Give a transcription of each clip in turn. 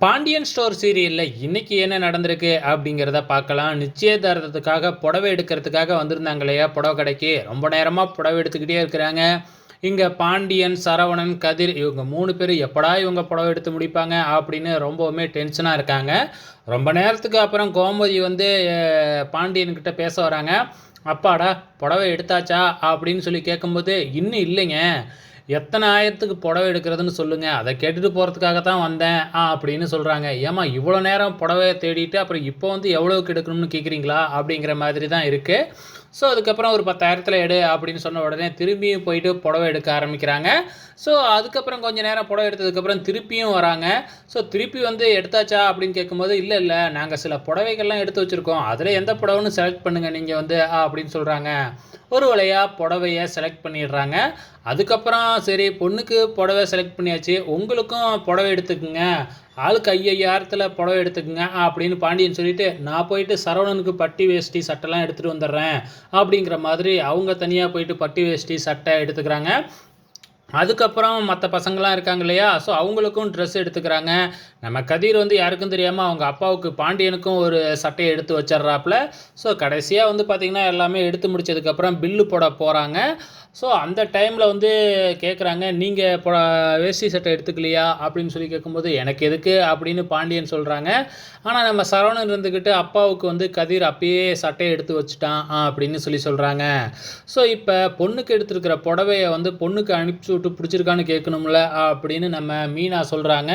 Pandian store சீரியல்ல இன்னைக்கு என்ன நடந்திருக்கு அப்படிங்கிறத பார்க்கலாம். நிச்சயதார்த்தத்துக்காக புடவை எடுக்கிறதுக்காக வந்திருந்தாங்க இல்லையா? புடவை கடைக்கு. ரொம்ப நேரமா புடவை எடுத்துக்கிட்டே இருக்கிறாங்க. இங்க பாண்டியன், சரவணன், கதிர் இவங்க 3 பேரும் எப்படா இவங்க புடவை எடுத்து முடிப்பாங்க அப்படின்னு ரொம்பவுமே டென்ஷனா இருக்காங்க. ரொம்ப நேரத்துக்கு அப்புறம் கோமதி வந்து பாண்டியன்கிட்ட பேச வராங்க. "அப்பாடா! புடவை எடுத்தாச்சா?" அப்படின்னு சொல்லி கேட்கும்போது, "இன்னும் இல்லைங்க. எத்தனை ஆயிரத்துக்கு புடவை எடுக்கிறதுன்னு சொல்லுங்க. அத கேட்டுட்டு போறதுக்காக தான் வந்தேன்." அப்படின்னு சொல்றாங்க. "ஏம்மா இவ்வளோ நேரம் புடவைய தேடிட்டு, அப்புறம் இப்போ வந்து எவ்வளவுக்கு எடுக்கணும்னு கேட்குறீங்களா?" அப்படிங்கிற மாதிரி தான் இருக்கு. ஸோ, அதுக்கப்புறம் ஒரு 10,000த்துல எடு அப்படின்னு சொன்ன உடனே திரும்பியும் போயிட்டு புடவை எடுக்க ஆரம்பிக்கிறாங்க. ஸோ, அதுக்கப்புறம் கொஞ்ச நேரம் புடவை எடுத்ததுக்கப்புறம் திருப்பியும் வராங்க. ஸோ, திருப்பி வந்து எடுத்தாச்சா அப்படின்னு கேட்கும்போது, "இல்ல, இல்ல. நாங்க சில புடவைகள்லாம் எடுத்து வச்சிருக்கோம். அதில எந்த புடவைன்னு செலக்ட் பண்ணுங்க நீங்க வந்து" அப்படின்னு சொல்றாங்க. ஒரு வழியா புடவைய செலக்ட் பண்ணிடுறாங்க. அதுக்கப்புறம் சரி பொண்ணுக்கு புடவை செலக்ட் பண்ணியாச்சு. உங்களுக்கும் புடவை எடுத்துக்கங்க. ஆளுக்கு 5000த்துல புடவை எடுத்துக்கங்க அப்படின்னு பாண்டியன் சொல்லிட்டு, நான் போயிட்டு சரவணனுக்கு பட்டி வேஷ்டி சட்டைலாம் எடுத்துட்டு வந்துடுறேன். அப்படிங்கிற மாதிரி அவங்க தனியா போயிட்டு பட்டி வேஷ்டி சட்டை எடுத்துக்கிறாங்க. அதுக்கப்புறம் மத்த பசங்கலாம் இருக்காங்க இல்லையா? ஸோ அவங்களுக்கும் ட்ரெஸ் எடுத்துக்கிறாங்க. நம்ம கதிர் வந்து யாருக்கும் தெரியாம அவங்க அப்பாவுக்கு பாண்டியனுக்கும் ஒரு சட்டைய எடுத்து வச்சர்றாப்புல. ஸோ கடைசியா வந்து பார்த்தீங்கன்னா, எல்லாமே எடுத்து முடிச்சதுக்கப்புறம் பில்லு போட போறாங்க. ஸோ அந்த டைம்ல வந்து கேட்குறாங்க, "நீங்க வேஷ்டி சட்டை எடுத்துக்கலையா?" அப்படின்னு சொல்லி கேட்கும்போது, "எனக்கு எதுக்கு?" அப்படின்னு பாண்டியன் சொல்றாங்க. ஆனா நம்ம சரவணன் இருந்துகிட்டு, "அப்பாவுக்கு வந்து கதிர் அப்பயே சட்டைய எடுத்து வச்சுட்டான்" அப்படின்னு சொல்லி சொல்றாங்க. ஸோ இப்ப பொண்ணுக்கு எடுத்திருக்கிற புடவைய வந்து பொண்ணுக்கு அனுப்பிச்சு விட்டு பிடிச்சிருக்கான்னு கேட்கணும்ல அப்படின்னு நம்ம மீனா சொல்றாங்க.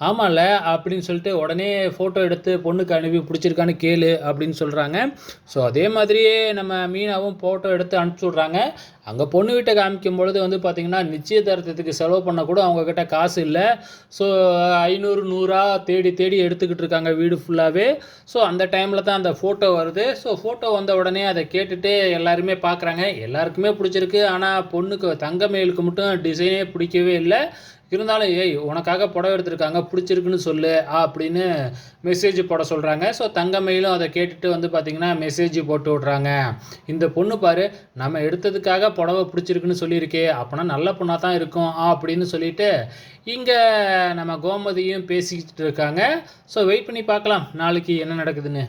"ஆமால்ல" அப்படின்னு சொல்லிட்டு உடனே ஃபோட்டோ எடுத்து பொண்ணுக்கு அனுப்பி பிடிச்சிருக்கான்னு கேளு அப்படின்னு சொல்றாங்க. ஸோ அதே மாதிரியே நம்ம மீனாவும் ஃபோட்டோ எடுத்து அனுப்பிச்சு விடுறாங்க. அங்க பொண்ணு வீட்ட காமிக்கும் பொழுது வந்து பார்த்தீங்கன்னா, நிச்சயதார்த்தத்துக்கு செலவு பண்ண கூட அவங்க கிட்ட காசு இல்ல. ஸோ 500, 100 தேடி தேடி எடுத்துக்கிட்டு இருக்காங்க வீடு ஃபுல்லாவே. ஸோ அந்த டைம்ல தான் அந்த ஃபோட்டோ வருது. ஸோ ஃபோட்டோ வந்த உடனே அத கேட்டுட்டு எல்லாருமே பார்க்குறாங்க. எல்லாருக்குமே புடிச்சிருக்கு. ஆனா பொண்ணுக்கு தங்கமயிலுக்கு மட்டும் டிசைனே பிடிக்கவே இல்ல. இருந்தாலும், "ஏய் உனக்காக புடவ எடுத்திருக்காங்க, புடிச்சிருக்குன்னு சொல்லு" அப்படின்னு மெசேஜ் போட சொல்றாங்க. ஸோ தங்கமயிலும் அத கேட்டுட்டு வந்து பார்த்தீங்கன்னா, மெசேஜ் போட்டு விடுறாங்க. "இந்த பொண்ணு பாரு, நம்ம எடுத்ததுக்காக புடவ புடிச்சிருக்குன்னு சொல்லியிருக்கே, அப்பன்னா நல்ல பொண்ணா தான் இருக்கும்" அப்படின்னு சொல்லிட்டு, இங்க நம்ம கோமதியும் பேசிக்கிட்டு இருக்காங்க. ஸோ வெயிட் பண்ணி பார்க்கலாம், நாளைக்கு என்ன நடக்குதுன்னு.